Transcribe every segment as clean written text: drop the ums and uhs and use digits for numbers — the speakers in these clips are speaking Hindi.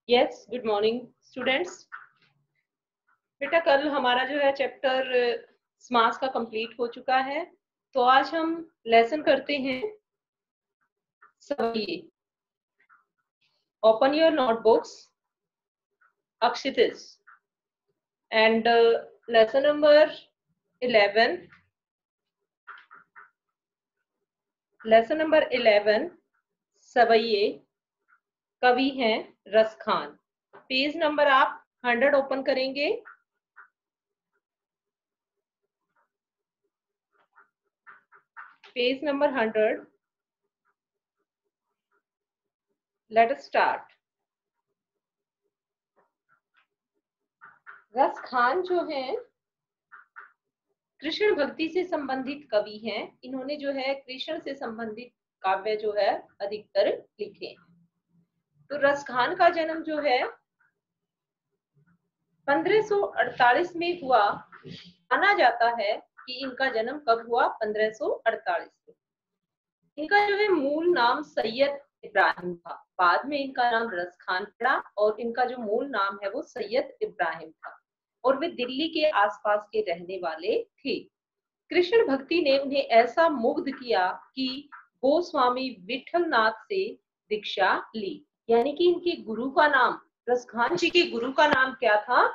Yes, good morning students. बेटा कल हमारा जो है चैप्टर समास का कंप्लीट हो चुका है, तो आज हम लेसन करते हैं सवैये। ओपन योर नोटबुक्स, अक्षितिज, and lesson number 11। Lesson number 11 Savaiye. कवि हैं रसखान। पेज नंबर आप 100 ओपन करेंगे। Page number 100। Let us start. Raskhan जो है कृष्ण भक्ति से संबंधित कवि हैं। इन्होंने जो है कृष्ण से संबंधित काव्य जो है अधिकतर लिखे हैं। तो रसखान का जन्म जो है 1548 में हुआ। माना जाता है कि इनका जन्म कब हुआ, 1548 में। इनका जो है मूल नाम सैयद इब्राहिम था। बाद में इनका नाम रसखान पड़ा और इनका जो मूल नाम है वो सैयद इब्राहिम था और वे दिल्ली के आसपास के रहने वाले थे। कृष्ण भक्ति ने उन्हें ऐसा मुग्ध किया कि गोस्वामी विठलनाथ से दीक्षा ली। यानी कि इनके गुरु का नाम, रसखान जी के गुरु का नाम क्या था,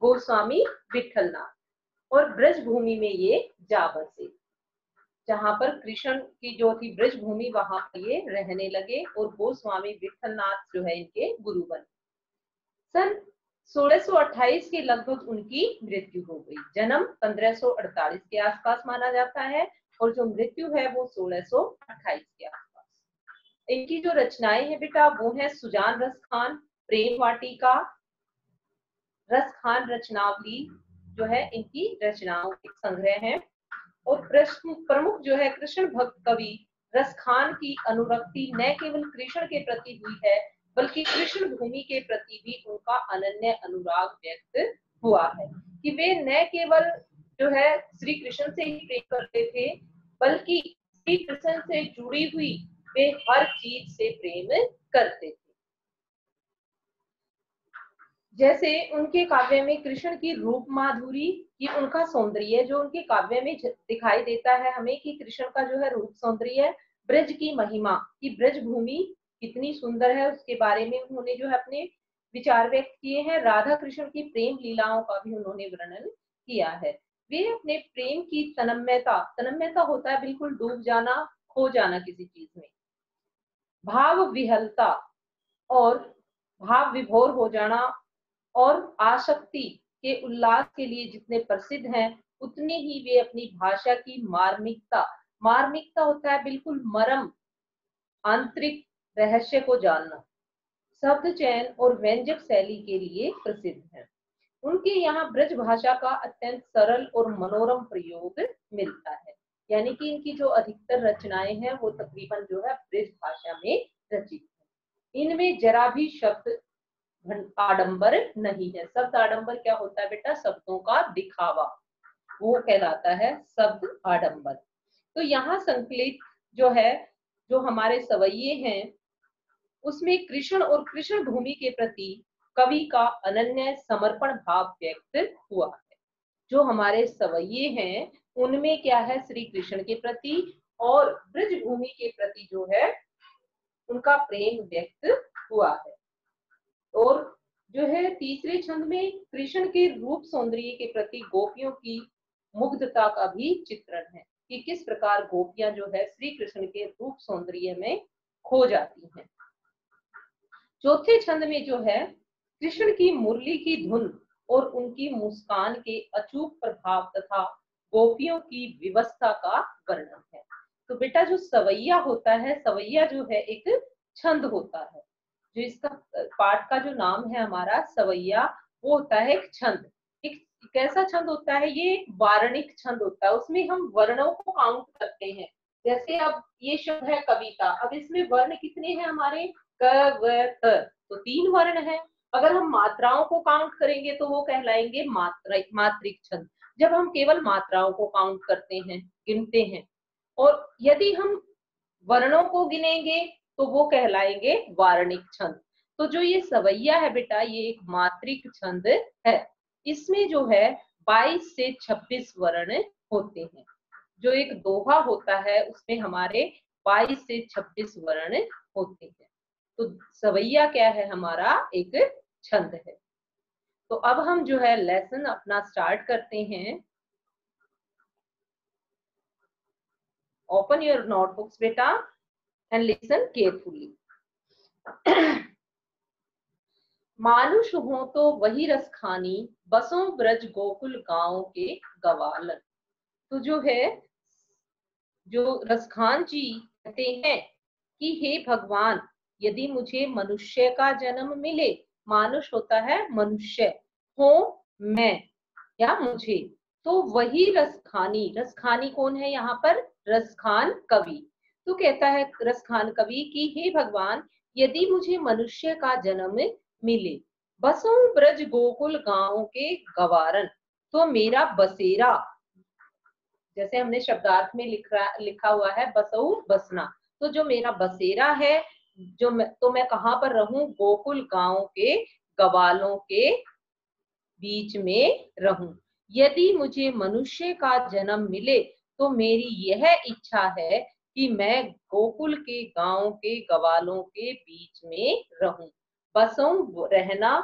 गोस्वामी विठलनाथ। और ब्रज भूमि में ये जा बसे। जहां पर कृष्ण की जो थी ब्रज भूमि, वहां पर ये रहने लगे और गोस्वामी विठलनाथ जो है इनके गुरु बने। सन 1628 के लगभग उनकी मृत्यु हो गई। जन्म 1548 के आसपास माना जाता है और जो मृत्यु है वो 1628 के आसपास। इनकी जो रचनाएं हैं बेटा वो है सुजान रसखान, प्रेम वाटिका, रसखान रचनावली जो है इनकी रचनाओं के संग्रह है। और प्रमुख जो है कृष्ण भक्त कवि रसखान की अनुरक्ति न केवल कृष्ण के प्रति हुई है बल्कि कृष्ण भूमि के प्रति भी उनका अनन्य अनुराग व्यक्त हुआ है कि वे न केवल जो है श्री कृष्ण से ही प्रेम करते थे बल्कि श्री कृष्ण से जुड़ी हुई वे हर चीज से प्रेम करते थे। जैसे उनके काव्य में कृष्ण की रूप माधुरी, कि उनका सौंदर्य जो उनके काव्य में दिखाई देता है हमें कि कृष्ण का जो है रूप सौंदर्य, ब्रज की महिमा कि ब्रज भूमि कितनी सुंदर है उसके बारे में उन्होंने जो है अपने विचार व्यक्त किए हैं। राधा कृष्ण की प्रेम लीलाओं का भी उन्होंने वर्णन किया है। वे अपने प्रेम की तन्मयता, तन्मयता होता है बिल्कुल डूब जाना, खो जाना किसी चीज में, भाव विहलता और भाव विभोर हो जाना और आसक्ति के उल्लास के लिए जितने प्रसिद्ध हैं उतने ही वे अपनी भाषा की मार्मिकता, मार्मिकता होता है बिल्कुल मर्म, आंतरिक रहस्य को जानना, शब्द चयन और व्यंजक शैली के लिए प्रसिद्ध हैं। उनके यहाँ ब्रज भाषा का अत्यंत सरल और मनोरम प्रयोग मिलता है। यानी कि इनकी जो अधिकतर रचनाएं हैं वो तकरीबन जो है ब्रज भाषा में रचित है। इनमें जरा भी शब्द आडंबर नहीं है। शब्द आडंबर क्या होता है बेटा, शब्दों का दिखावा, वो कहलाता है शब्द आडंबर। तो यहाँ संकलित जो है जो हमारे सवैये हैं उसमें कृष्ण और कृष्ण भूमि के प्रति कवि का अनन्य समर्पण भाव व्यक्त हुआ है। जो हमारे सवैये हैं उनमें क्या है, श्री कृष्ण के प्रति और ब्रज भूमि के प्रति जो है उनका प्रेम व्यक्त हुआ है। और जो है तीसरे छंद में कृष्ण के रूप सौंदर्य के प्रति गोपियों की मुग्धता का भी चित्रण है कि किस प्रकार गोपियां जो है श्री कृष्ण के रूप सौंदर्य में खो जाती हैं। चौथे छंद में जो है कृष्ण की मुरली की धुन और उनकी मुस्कान के अचूक प्रभाव तथा गोपियों की विवस्था का वर्णन है। तो बेटा जो सवैया होता है, सवैया जो है एक छंद होता है। जो इसका पाठ का जो नाम है हमारा सवैया, वो होता है एक छंद। एक कैसा छंद होता है, ये एक वार्णिक छंद होता है। उसमें हम वर्णों को काउंट करते हैं। जैसे अब ये शब्द है कविता, अब इसमें वर्ण कितने हैं हमारे, क व त, तो 3 वर्ण है। अगर हम मात्राओं को काउंट करेंगे तो वो कहलाएंगे मात्रिक छंद। जब हम केवल मात्राओं को काउंट करते हैं, गिनते हैं, और यदि हम वर्णों को गिनेंगे तो वो कहलाएंगे वार्णिक छंद। तो जो ये सवैया है बेटा, ये एक मात्रिक छंद है। इसमें जो है 22 से 26 वर्ण होते हैं। जो एक दोहा होता है उसमें हमारे 22 से 26 वर्ण होते हैं। तो सवैया क्या है? हमारा एक छंद है। तो अब हम जो है लेसन अपना स्टार्ट करते हैं। ओपन योर नोटबुक्स बेटा एंड लिसन केयरफुली। मानुष हो तो वही रस खानी, बसों ब्रज गोकुल गांव के गवालन। तो जो है, जो रसखान जी कहते हैं कि हे भगवान, यदि मुझे मनुष्य का जन्म मिले, मानुष होता है मनुष्य, हो मैं या मुझे, तो वही रसखानी। रसखानी कौन है यहाँ पर? रसखान कवि। तो कहता है रसखान कवि कि हे भगवान, यदि मुझे मनुष्य का जन्म मिले, बसों ब्रज गोकुल गांव के गवारन, तो मेरा बसेरा, जैसे हमने शब्दार्थ में लिखा हुआ है बसऊ बसना, तो जो मेरा बसेरा है, तो मैं कहाँ पर रहूं? गोकुल गांव के गवालों के बीच में रहूं। यदि मुझे मनुष्य का जन्म मिले तो मेरी यह इच्छा है कि मैं गोकुल के गांव के गवालों के बीच में रहूं। बसों रहना,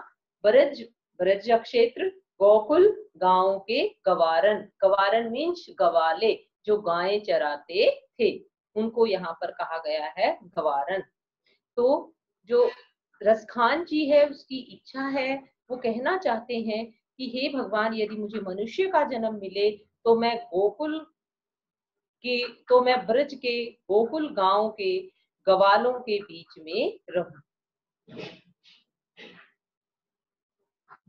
ब्रज ब्रज क्षेत्र, गोकुल गांव के गवारन, गवारन मीन्स गवाले, जो गायें चराते थे, उनको यहाँ पर कहा गया है गवारन। तो जो रसखान जी है उसकी इच्छा है, वो कहना चाहते हैं कि हे भगवान, यदि मुझे मनुष्य का जन्म मिले तो मैं तो मैं ब्रज के गोकुल गांव के गवालों के बीच में रहूं।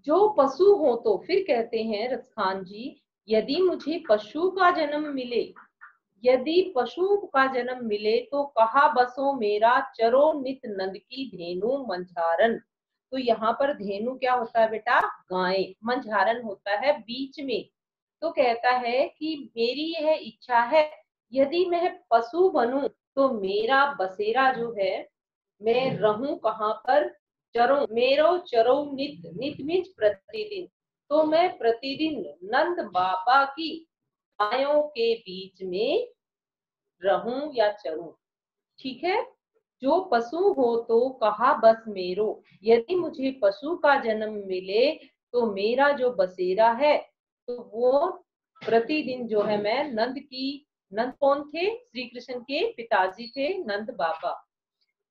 जो पशु हो तो, फिर कहते हैं रसखान जी, यदि मुझे पशु का जन्म मिले, यदि पशु का जन्म मिले तो कहा बसो मेरा चरो नित नंद की धेनु मंझारन। तो यहाँ पर धेनु क्या होता है बेटा? गाय। मंझारन होता है बीच में। तो कहता है कि मेरी यह इच्छा है, यदि मैं पशु बनूं तो मेरा बसेरा जो है, मैं रहूं कहाँ पर? चरो मेरो चरो नित, नित मीन्स प्रतिदिन, तो मैं प्रतिदिन नंद बाबा की गायों के बीच में रहूं या चरूं। ठीक है। जो पशु हो तो कहा बस मेरो, यदि मुझे पशु का जन्म मिले तो मेरा जो बसेरा है, तो वो प्रतिदिन जो है मैं नंद कौन थे? श्री कृष्ण के पिताजी थे नंद बाबा,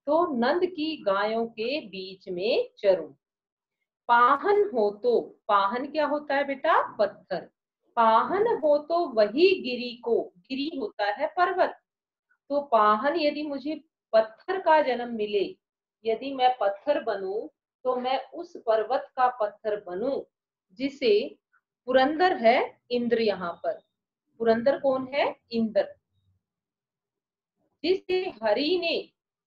तो नंद की गायों के बीच में चरूं। पाहन हो तो, पाहन क्या होता है बेटा? पत्थर। पाहन हो तो वही गिरी को, गिरी होता है पर्वत, तो पाहन यदि मुझे पत्थर का जन्म मिले, यदि मैं पत्थर बनूं तो मैं उस पर्वत का पत्थर बनूं जिसे पुरंदर है, इंद्र यहाँ पर। पुरंदर कौन है? इंद्र। जिसे हरि ने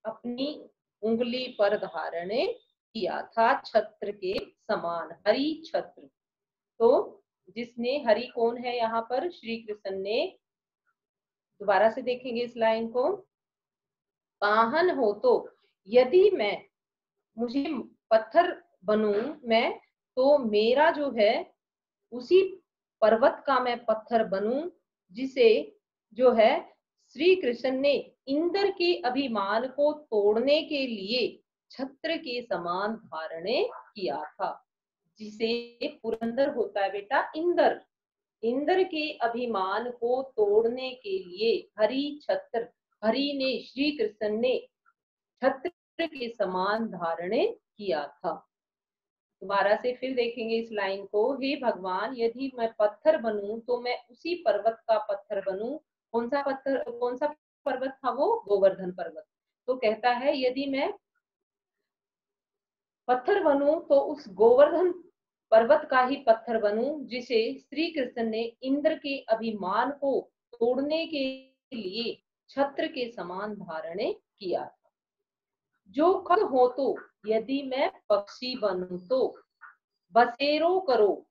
अपनी उंगली पर धारण किया था छत्र के समान। हरि छत्र, तो जिसने, हरि कौन है यहाँ पर? श्री कृष्ण ने। दोबारा से देखेंगे इस लाइन को। पाहन हो तो, यदि मुझे पत्थर बनूं मैं, तो मेरा जो है उसी पर्वत का मैं पत्थर बनूं जिसे जो है श्री कृष्ण ने इंद्र के अभिमान को तोड़ने के लिए छत्र के समान धारण किया था। जिसे पुरंदर होता है बेटा इंद्र। इंद्र के अभिमान को तोड़ने के लिए हरि ने, श्री कृष्ण ने छत्र के समान धारण किया था। दोबारा से फिर देखेंगे इस लाइन को। हे भगवान, यदि मैं पत्थर बनूं तो मैं उसी पर्वत का पत्थर बनूं। कौन सा पत्थर, कौन सा पर्वत था वो? गोवर्धन पर्वत। तो कहता है यदि मैं पत्थर बनूं तो उस गोवर्धन पर्वत का ही पत्थर बनूं जिसे श्री कृष्ण ने इंद्र के अभिमान को तोड़ने के लिए छत्र के समान धारण किया था। जो खग हो तो, यदि मैं पक्षी बनूं तो बसेरो करो,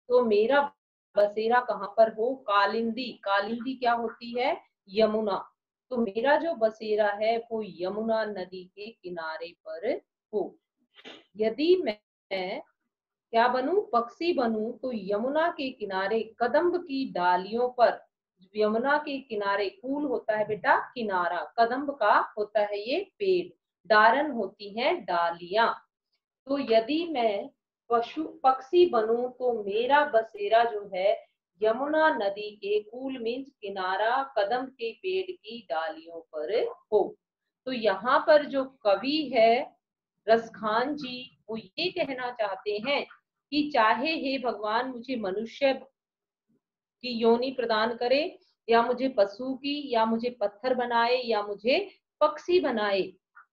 तो मेरा बसेरा कहाँ पर हो? कालिंदी। कालिंदी क्या होती है? यमुना। तो मेरा जो बसेरा है वो यमुना नदी के किनारे पर हो। यदि मैं क्या बनूं, पक्षी बनूं, तो यमुना के किनारे कदम्ब की डालियों पर, यमुना के किनारे, कूल होता है बेटा किनारा, कदम्ब का होता है ये पेड़, डारन होती हैं डालियां। तो यदि मैं पशु पक्षी बनूं तो मेरा बसेरा जो है यमुना नदी के कूल मीन्स किनारा, कदम के पेड़ की डालियों पर हो। तो यहाँ पर जो कवि है रसखान जी, वो ये कहना चाहते हैं कि चाहे हे भगवान मुझे मनुष्य की योनि प्रदान करे, या मुझे पशु की, या मुझे पत्थर बनाए, या मुझे पक्षी बनाए,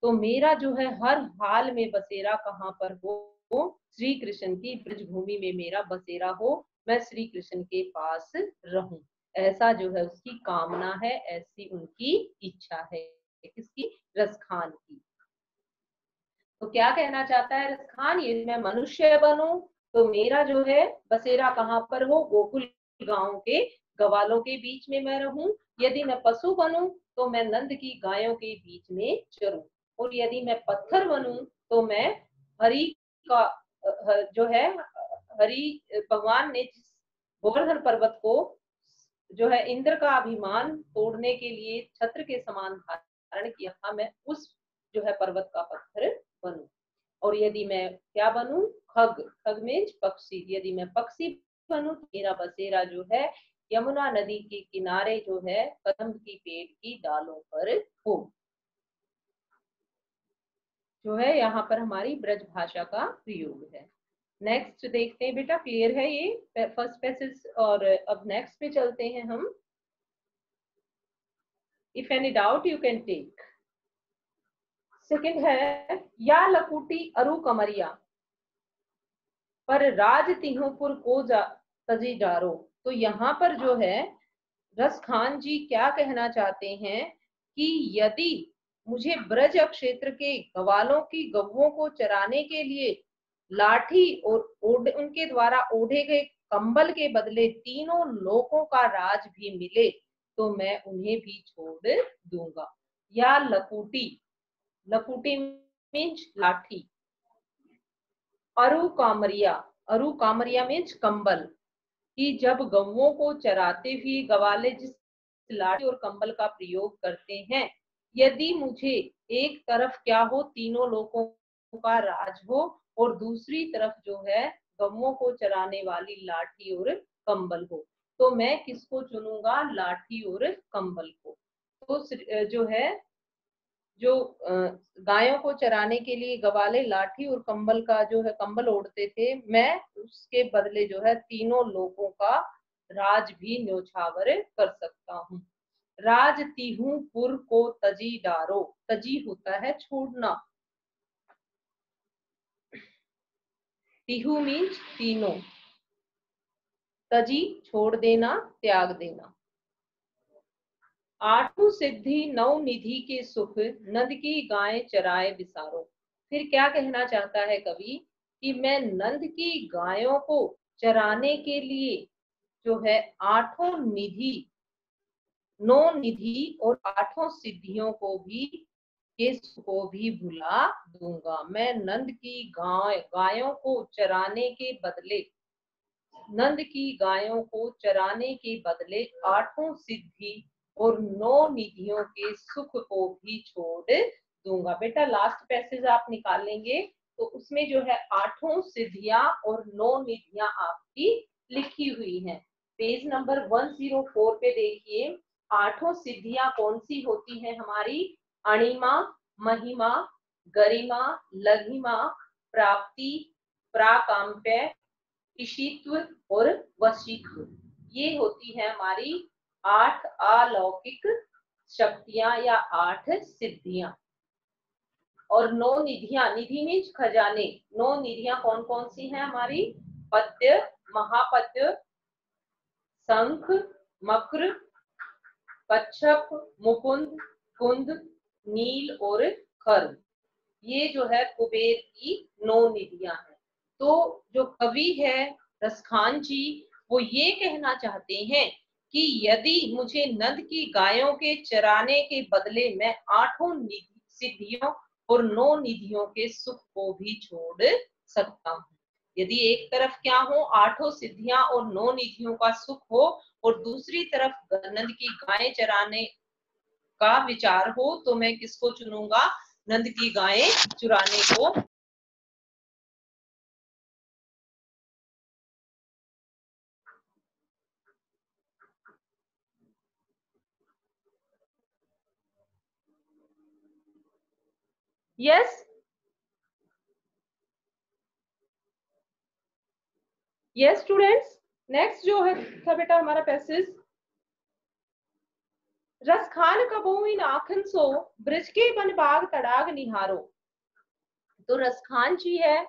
तो मेरा जो है हर हाल में बसेरा कहाँ पर हो, श्री कृष्ण की ब्रजभूमि में मेरा बसेरा हो, मैं श्री कृष्ण के पास रहूं। ऐसा जो है उसकी कामना है, ऐसी उनकी इच्छा है, किसकी, रसखान की। तो क्या कहना चाहता है रसखान, ये मैं मनुष्य बनूं तो मेरा जो है बसेरा कहाँ पर हो, गोकुल गांव के गवालों के बीच में मैं रहूं। यदि मैं पशु बनूं तो मैं नंद की गायों के बीच में चरूं। और यदि मैं पत्थर बनूं तो मैं हरि का जो है हरि भगवान ने जिस गोवर्धन पर्वत को जो है इंद्र का अभिमान तोड़ने के लिए छत्र के समान धारण किया था, मैं उस जो है पर्वत का पत्थर बनूं। और यदि मैं क्या बनूं, खग, खग मीन्स पक्षी, यदि मैं पक्षी बनूं तो मेरा बसेरा जो है यमुना नदी के किनारे जो है कदम्ब की पेड़ की डालों पर हो। जो है यहाँ पर हमारी ब्रज भाषा का प्रयोग है। नेक्स्ट देखते हैं बेटा, क्लियर है ये फर्स्ट पैसेज, और अब नेक्स्ट पे चलते हैं हम। If any doubt you can take. Second है, या लकुटी अरु कमरिया पर राज तिहुपुर को तजी डारो। तो यहाँ पर जो है रस खान जी क्या कहना चाहते हैं कि यदि मुझे ब्रज क्षेत्र के गवालों की गौओं को चराने के लिए लाठी और उनके द्वारा ओढ़े गए कंबल के बदले तीनों लोकों का राज भी मिले तो मैं उन्हें भी छोड़ दूंगा। या लकुटी, लकुटी मीन्स लाठी, अरु कामरिया, अरु कामरिया मीन्स कंबल, कि जब गौओं को चराते हुए गवाले जिस लाठी और कंबल का प्रयोग करते हैं, यदि मुझे एक तरफ क्या हो, तीनों लोगों का राज हो, और दूसरी तरफ जो है गौओं को चराने वाली लाठी और कंबल हो, तो मैं किसको चुनूंगा, लाठी और कंबल को। तो जो है जो गायों को चराने के लिए गवाले लाठी और कंबल का जो है कंबल ओढ़ते थे, मैं उसके बदले जो है तीनों लोगों का राज भी न्योछावर कर सकता हूँ। राज तिहु पुर को तजी डारो, तजी होता है छोड़ना, तिहु मीन्स तीनों, तजी छोड़ देना, त्याग देना। आठों सिद्धि नौ निधि के सुख, नंद की गाय चराए विसारो। फिर क्या कहना चाहता है कवि कि मैं नंद की गायों को चराने के लिए जो है आठों निधि, नौ निधि और आठों सिद्धियों को भी भुला दूंगा। मैं नंद की गायों को चराने के बदले, नंद की गायों को चराने के बदले आठों सिद्धि और नौ निधियों के सुख को भी छोड़ दूंगा। बेटा लास्ट पैसेज आप निकाल लेंगे तो उसमें जो है आठों सिद्धियां और नौ निधियां आपकी लिखी हुई हैं। पेज नंबर 104 पे देखिए, आठों सिद्धियां कौन सी होती हैं हमारी, अणिमा, महिमा, गरिमा, लघिमा, प्राप्ति, प्राकांप्य, ईशित्व और वशीत्व, ये होती है हमारी 8 अलौकिक शक्तियां या 8 सिद्धियां। और 9 निधियां, निधि मीन्स खजाने, 9 निधियां कौन कौन सी हैं हमारी, पद्य, महापद्य, शंख, मक्र, कच्छप, मुकुंद, कुंद, नील और खर्व, ये जो है कुबेर की 9 निधियां हैं। तो जो कवि है रसखान जी, वो ये कहना चाहते हैं कि यदि मुझे नंद की गायों के चराने के बदले मैं आठों सिद्धियों और 9 निधियों के सुख को भी छोड़ सकता हूँ। यदि एक तरफ क्या हो, 8 सिद्धियां और 9 निधियों का सुख हो, और दूसरी तरफ नंद की गायें चराने का विचार हो, तो मैं किसको चुनूंगा? नंद की गायें चुराने को। यस यस स्टूडेंट्स, नेक्स्ट जो है था बेटा हमारा पैसेज, रसखान कबहू इन आखन सो ब्रज के बन बाग तड़ाग निहारो। तो रसखान जी है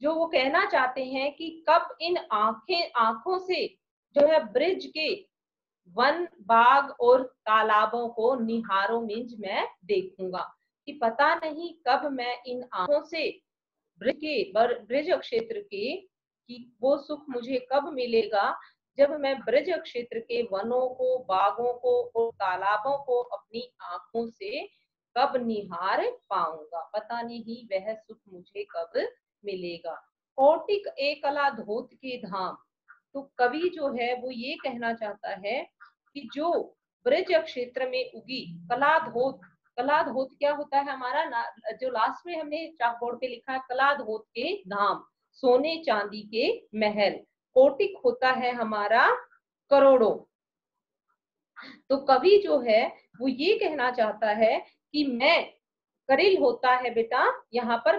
जो वो कहना चाहते हैं कि कब इन आंखों से जो है ब्रिज के वन बाग और तालाबों को निहारो, मींस मैं देखूंगा, कि पता नहीं कब मैं इन आंखों से ब्रज क्षेत्र के कि वो सुख मुझे कब मिलेगा, जब मैं ब्रज क्षेत्र के वनों को, बागों को और तालाबों को अपनी आंखों से कब निहार पाऊंगा, पता नहीं वह सुख मुझे कब मिलेगा। कौटिक एकला धोत के धाम। तो कवि जो है वो ये कहना चाहता है कि जो ब्रज क्षेत्र में उगी कला धोत, कला धोत क्या होता है हमारा जो लास्ट में हमने चाक बोर्ड पे लिखा है, कला धोत के धाम, सोने चांदी के महल। कोटिक होता है हमारा करोड़ों। तो कवि जो है वो ये कहना चाहता है कि मैं, करिल होता है बेटा यहाँ पर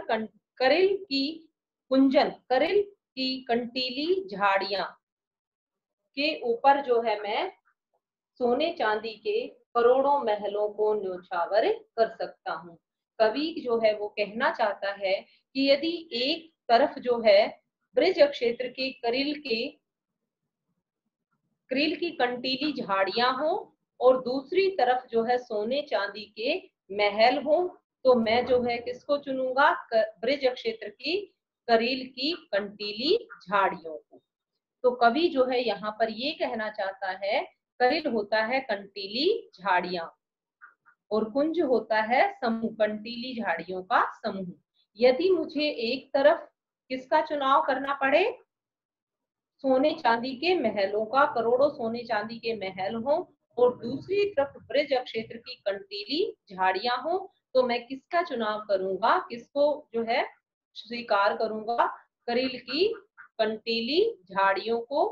करिल की कुंजन, करिल की कंटीली झाड़ियां के ऊपर जो है मैं सोने चांदी के करोड़ों महलों को न्योछावर कर सकता हूँ। कवि जो है वो कहना चाहता है कि यदि एक तरफ जो है ब्रज क्षेत्र के करील की कंटीली झाड़ियां हो और दूसरी तरफ जो है सोने चांदी के महल हो, तो मैं जो है किसको चुनूंगा? ब्रज क्षेत्र की करील की कंटीली झाड़ियों को। तो कवि जो है यहाँ पर ये कहना चाहता है, करिल होता है कंटीली झाड़ियां और कुंज होता है समूह, कंटीली झाड़ियों का समूह। यदि मुझे एक तरफ किसका चुनाव करना पड़े? सोने चांदी के महलों का, करोड़ों सोने चांदी के महल हो, और दूसरी तरफ ब्रज क्षेत्र की कंटीली झाड़ियां हो, तो मैं किसका चुनाव करूंगा? किसको जो है स्वीकार करूंगा? करील की कंटीली झाड़ियों को,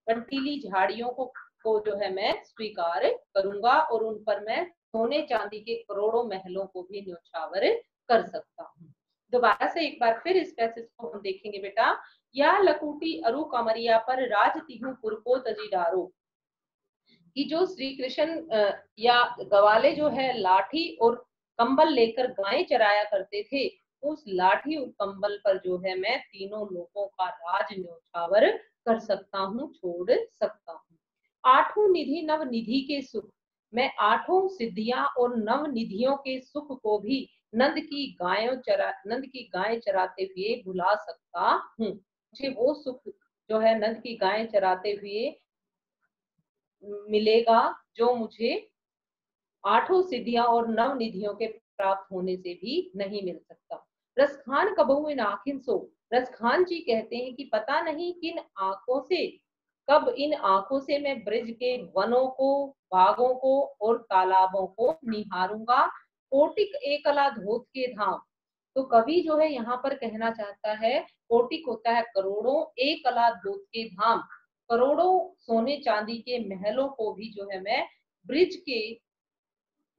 कंटीली झाड़ियों को जो है मैं स्वीकार करूंगा और उन पर मैं सोने चांदी के करोड़ों महलों को भी न्योछावर कर सकता हूँ। दोबारा से एक बार फिर इस पैसेज को हम देखेंगे बेटा। या लकुटी अरु कमरिया पर राज तिहु पुर को तजीडारो, कि जो श्री कृष्ण या गवाले जो है लाठी और कंबल लेकर गायें चराया करते थे, उस लाठी और कंबल पर जो है मैं तीनों लोगों का राज न्योछावर कर सकता हूँ, छोड़ सकता हूँ। आठों निधि नव निधि के सुख, मैं आठों सिद्धियां और नव निधियों के सुख को भी नंद की गायें चराते हुए भुला सकता हूँ। मुझे वो सुख जो है नंद की गायें चराते हुए मिलेगा, जो मुझे आठों सिद्धियां और नव निधियों के प्राप्त होने से भी नहीं मिल सकता। रसखान कबहू इन आखिन सो, रसखान जी कहते हैं कि पता नहीं किन आंखों से, कब इन आंखों से मैं ब्रज के वनों को, बागों को और तालाबों को निहारूंगा। कोटिक एकला धोत के धाम। तो कवि जो है यहाँ पर कहना चाहता है, कोटिक होता है करोड़ों, एकला धोत के धाम, करोड़ों सोने चांदी के महलों को भी जो है मैं ब्रिज के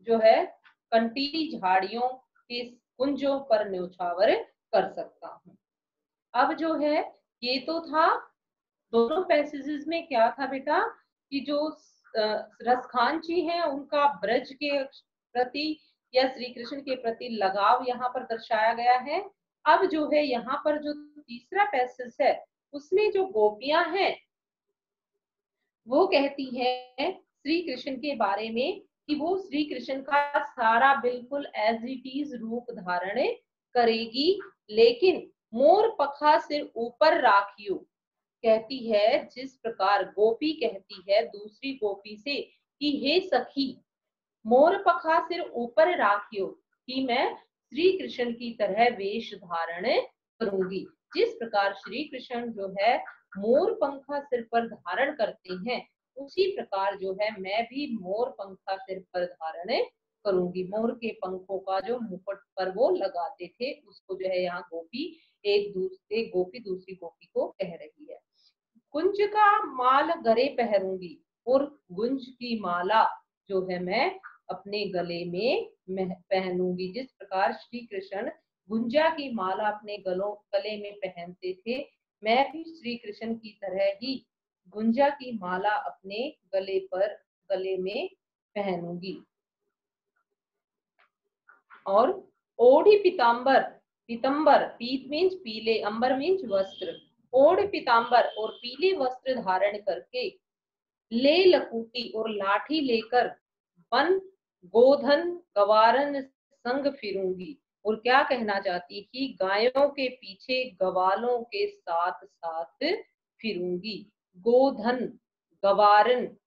जो है कंटीली झाड़ियों के कुंजों पर न्योछावर कर सकता हूँ। अब जो है ये तो था, दोनों पैसेजेस में क्या था बेटा कि जो रसखान जी हैं उनका ब्रज के प्रति या श्री कृष्ण के प्रति लगाव यहाँ पर दर्शाया गया है। अब जो है यहाँ पर जो तीसरा पैसेज है उसमें जो गोपियां हैं वो कहती है श्री कृष्ण के बारे में कि वो श्री कृष्ण का सारा बिल्कुल एज इट इज रूप धारण करेगी, लेकिन मोर पखा सिर ऊपर राखियो। कहती है जिस प्रकार गोपी कहती है दूसरी गोपी से कि हे सखी, मोर पखा सिर ऊपर राखियो, कि मैं श्री कृष्ण की तरह वेश धारण करूंगी। जिस प्रकार श्री कृष्ण जो है मोर पंखा सिर पर धारण करते हैं, उसी प्रकार जो है मैं भी मोर पंखा सिर पर धारण करूंगी। मोर के पंखों का जो मुकुट पर वो लगाते थे, उसको जो है यहाँ गोपी दूसरी गोपी को कह रही है। कुंज का माल गले पहरूंगी, और गुंज की माला जो है मैं अपने गले में पहनूंगी। जिस प्रकार श्री कृष्ण गुंजा की माला अपने गले में पहनते थे, मैं भी श्री कृष्ण की तरह ही गुंजा की माला अपने गले में पहनूंगी। और ओढ़ी पीतांबर, पीतंबर, पीत मीन्स पीले, अंबर मीन्स वस्त्र, ओढ़ पीतांबर और पीले वस्त्र धारण करके, ले लकूटी और लाठी लेकर, वन गोधन गवारन संग फिरूंगी। और क्या कहना चाहती कि गायों के पीछे गवालों के साथ साथ फिरूंगी। गोधन गवारन,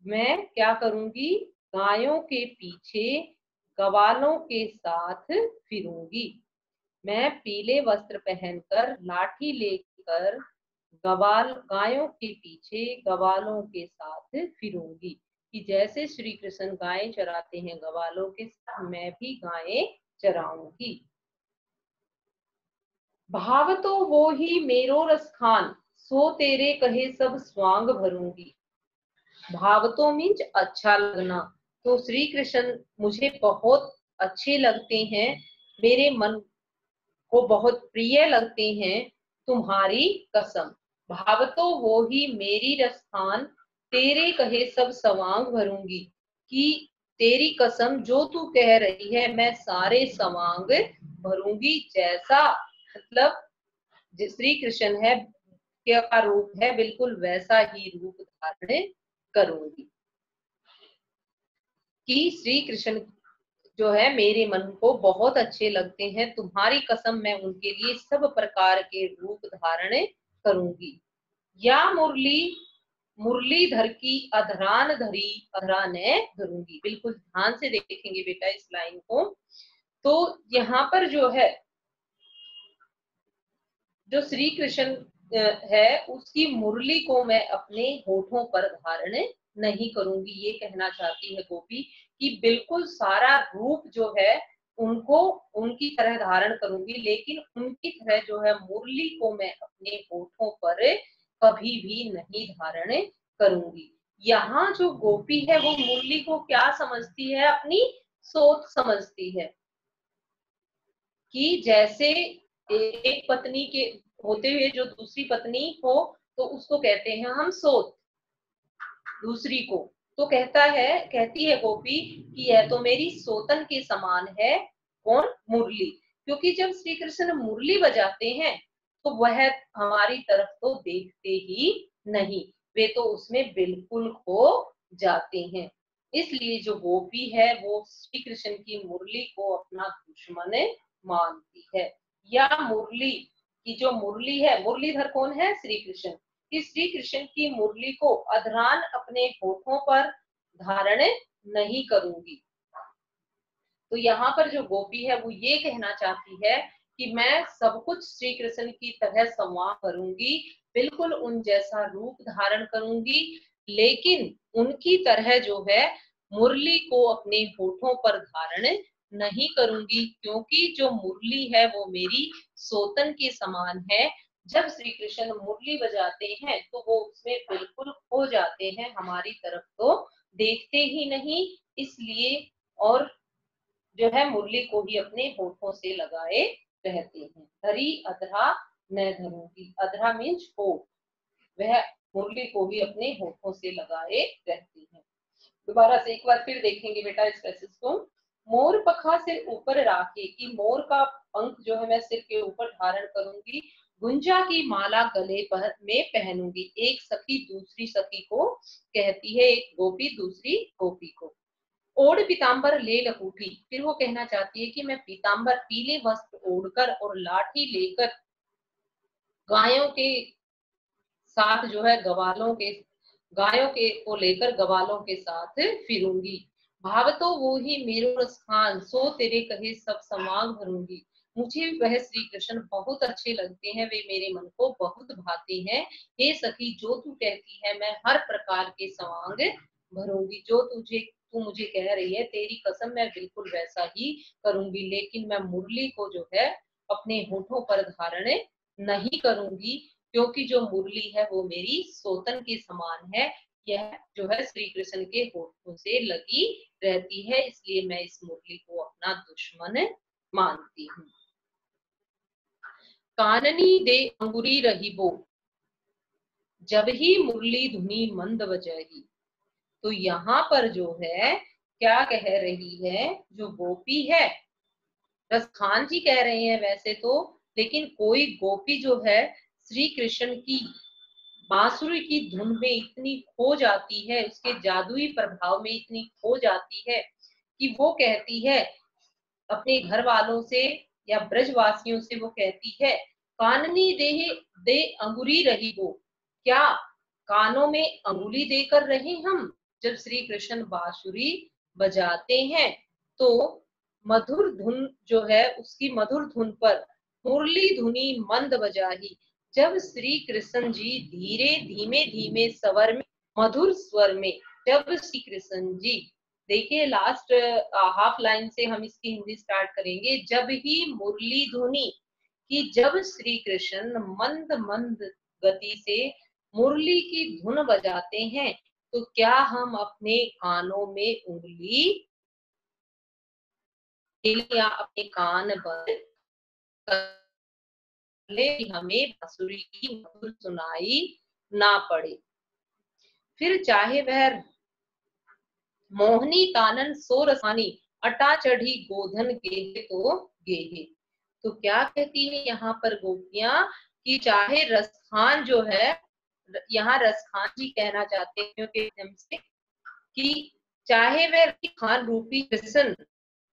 मैं क्या करूंगी, गायों के पीछे गवालों के साथ फिरूंगी। मैं पीले वस्त्र पहनकर लाठी लेकर गायों के पीछे गवालों के साथ फिरूंगी। कि जैसे श्री कृष्ण गायें चराते हैं गवालों के साथ, मैं भी गायें चराऊंगी। भाव तो वो ही मेरो रसखान, सो तेरे कहे सब स्वांग भरूंगी। भाव तो मीन्स अच्छा लगना, तो श्री कृष्ण मुझे बहुत अच्छे लगते हैं, मेरे मन को बहुत प्रिय लगते हैं, तुम्हारी कसम। भाव तो वो ही मेरी रसखान, तेरे कहे सब सवांग भरूंगी। कि तेरी कसम जो तू कह रही है, मैं सारे सवांग भरूंगी। जैसा मतलब श्री कृष्ण है का रूप है, बिल्कुल वैसा ही रूप धारण करूंगी। कि श्री कृष्ण जो है मेरे मन को बहुत अच्छे लगते हैं, तुम्हारी कसम मैं उनके लिए सब प्रकार के रूप धारण करूंगी। या मुरलीधर की अधरान धरी, अधरान धरूंगी। बिल्कुल ध्यान से देखेंगे बेटा इस लाइन को। तो यहाँ पर जो है जो श्री कृष्ण है, उसकी मुरली को मैं अपने होठों पर धारण नहीं करूंगी। ये कहना चाहती है गोपी कि बिल्कुल सारा रूप जो है उनको उनकी तरह धारण करूंगी, लेकिन उनकी तरह जो है मुरली को मैं अपने होठों पर कभी भी नहीं धारण करूंगी। यहाँ जो गोपी है वो मुरली को क्या समझती है, अपनी सोच समझती है। कि जैसे एक पत्नी के होते हुए जो दूसरी पत्नी हो, तो उसको कहते हैं हम सोत, दूसरी को। तो कहती है गोपी कि यह तो मेरी सोतन के समान है। कौन? मुरली। क्योंकि जब श्री कृष्ण मुरली बजाते हैं तो वह हमारी तरफ तो देखते ही नहीं, वे तो उसमें बिल्कुल खो जाते हैं। इसलिए जो गोपी है वो श्री कृष्ण की मुरली को अपना दुश्मन मानती है। या मुरली की जो मुरली है, मुरलीधर कौन है? श्री कृष्ण। कि श्री कृष्ण की मुरली को अधरान अपने होठों पर धारण नहीं करूंगी। तो यहाँ पर जो गोपी है वो ये कहना चाहती है कि मैं सब कुछ श्री कृष्ण की तरह संवाद करूंगी, बिल्कुल उन जैसा रूप धारण करूंगी, लेकिन उनकी तरह जो है मुरली को अपने होठों पर धारण नहीं करूंगी। क्योंकि जो मुरली है वो मेरी सोतन के समान है। जब श्री कृष्ण मुरली बजाते हैं तो वो उसमें बिल्कुल खो जाते हैं, हमारी तरफ तो देखते ही नहीं। इसलिए और जो है मुरली को ही अपने होठों से लगाए रहते हैं। धरी अधरा न धरूंगी, अधरा मीन्स होठ, वह मुरली को ही अपने होठों से लगाए रहती हैं। दोबारा से एक बार फिर देखेंगे बेटा इस पैसेज को। मोर पखा सिर ऊपर राखे, कि मोर का पंख जो है मैं सिर के ऊपर धारण करूंगी। गुंजा की माला गले पर में पहनूंगी। एक सखी दूसरी सखी को कहती है, एक गोपी दूसरी गोपी को। ओढ़ पीतांबर ले लकूठी, फिर वो कहना चाहती है कि मैं पीतांबर पीले वस्त्र ओढ़कर और लाठी लेकर गायों के साथ जो है गायों के को लेकर गवालों के साथ फिरूंगी। भाव तो वो ही मेरो रसखान, सो तेरे कहे सब समांग भरूंगी। मुझे वह श्री कृष्ण बहुत अच्छे लगते हैं, वे मेरे मन को बहुत भाते हैं। हे सखी, जो तू कहती है मैं हर प्रकार के समांग भरूंगी। जो तू मुझे कह रही है, तेरी कसम मैं बिल्कुल वैसा ही करूंगी, लेकिन मैं मुरली को जो है अपने होठों पर धारण नहीं करूंगी, क्योंकि जो मुरली है वो मेरी सोतन के समान है। यह जो है श्री कृष्ण के होठों से लगी रहती है, इसलिए मैं इस मुरली को अपना दुश्मन मानती हूँ। काननी दे अंगुरी रही बो, जब ही मुरली धुनी मंद बजाही। तो यहाँ पर जो है क्या कह रही है, जो गोपी है, रसखान जी कह रहे हैं वैसे तो, लेकिन कोई गोपी जो है श्री कृष्ण की बांसुरी की धुन में इतनी खो जाती है, उसके जादुई प्रभाव में इतनी खो जाती है कि वो कहती है अपने घर वालों से या ब्रजवासियों से, वो कहती है काननी दे अंगुरी रही वो, क्या कानों में अंगुली देकर रहे हम। जब श्री कृष्ण बांसुरी बजाते हैं तो मधुर धुन जो है, उसकी मधुर धुन पर मुरली धुनी मंद बजाही। जब श्री कृष्ण जी धीरे धीमे धीमे स्वर में, मधुर स्वर में, जब श्री कृष्ण जी, देखिए लास्ट हाफ लाइन से हम इसकी हिंदी स्टार्ट करेंगे। जब ही मुरली धुनी कि जब श्री कृष्ण मंद मंद गति से मुरली की धुन बजाते हैं, तो क्या हम अपने कानों में उंगली या अपने कान बंद कर ले, हमें बांसुरी की मधुर सुनाई ना पड़े। फिर चाहे वह मोहनी कानन सो रसानी, अटा चढ़ी गोधन गेहे तो गेहे। तो क्या कहती है यहाँ पर गोपियां कि चाहे रसखान जो है, यहाँ रसखान जी कहना चाहते हैं क्योंकि से कि चाहे वह खान रूपी कृष्ण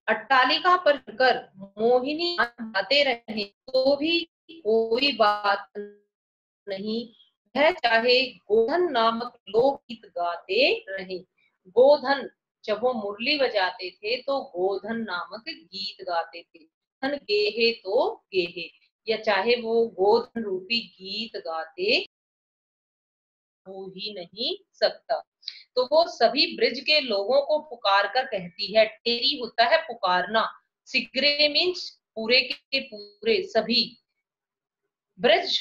अट्टालिका पर कर मोहिनी गाते रहे तो भी कोई बात नहीं है, चाहे गोधन नामक लोकगीत गाते रहे। गोधन, जब वो मुरली बजाते थे तो गोधन नामक गीत गाते थे। धन गेहे तो गेहे, या चाहे वो गोधन रूपी गीत गाते हो ही नहीं सकता। तो वो सभी ब्रिज के लोगों को पुकार कर कहती है, टेरी होता है पुकारना, सिगरे मीन्स पूरे के पूरे सभी ब्रिज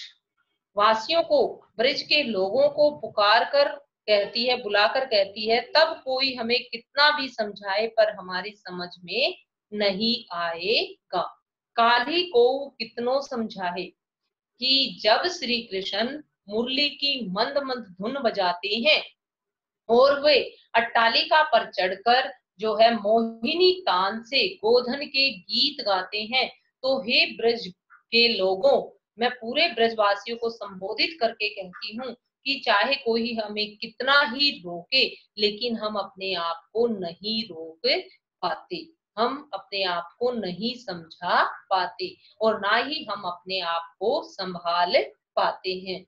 वासियों को, ब्रिज के लोगों को पुकार कर कहती है, बुलाकर कहती है, तब कोई हमें कितना भी समझाए पर हमारी समझ में नहीं आएगा। काली को कितनों समझाए कि जब श्री कृष्ण मुरली की मंद मंद धुन बजाते हैं और वे अट्टालिका पर चढ़कर जो है मोहिनी तान से गोधन के गीत गाते हैं, तो हे ब्रज के लोगों, मैं पूरे ब्रजवासियों को संबोधित करके कहती हूँ कि चाहे कोई हमें कितना ही रोके, लेकिन हम अपने आप को नहीं रोक पाते, हम अपने आप को नहीं समझा पाते, और ना ही हम अपने आप को संभाल पाते हैं।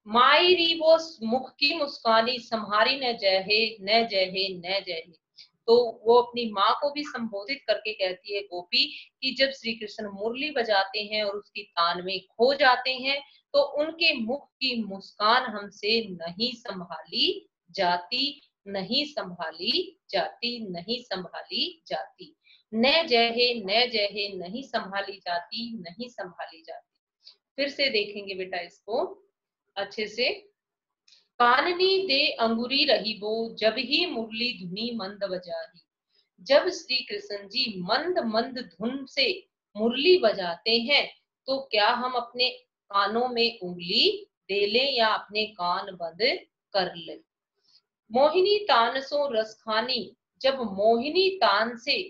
मायरी वो मुख की मुस्कानी, संहारी न जहे न जहे न जहे। तो वो अपनी माँ को भी संबोधित करके कहती है गोपी कि जब श्री कृष्ण मुरली बजाते हैं और उसकी तान में खो जाते हैं, तो उनके मुख की मुस्कान हमसे नहीं संभाली जाती, नहीं संभाली जाती, नहीं संभाली जाती। न जहे न जहे, नहीं संभाली जाती, नहीं संभाली जाती। फिर से देखेंगे बेटा इसको अच्छे से। काननी दे अंगुरी रही वो, जब ही मुरली धुनी मंद बजाही। जब श्री कृष्ण जी मंद मंद धुन से मुरली बजाते हैं, तो क्या हम अपने कानों में उंगली दे लें या अपने कान बंद कर लें। मोहिनी तान सो रस खानी, जब मोहिनी तान से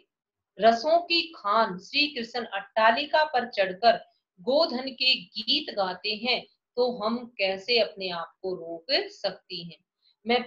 रसों की खान श्री कृष्ण अट्टालिका पर चढ़कर गोधन के गीत गाते हैं, तो हम कैसे अपने आप को रोक सकती हैं। मैं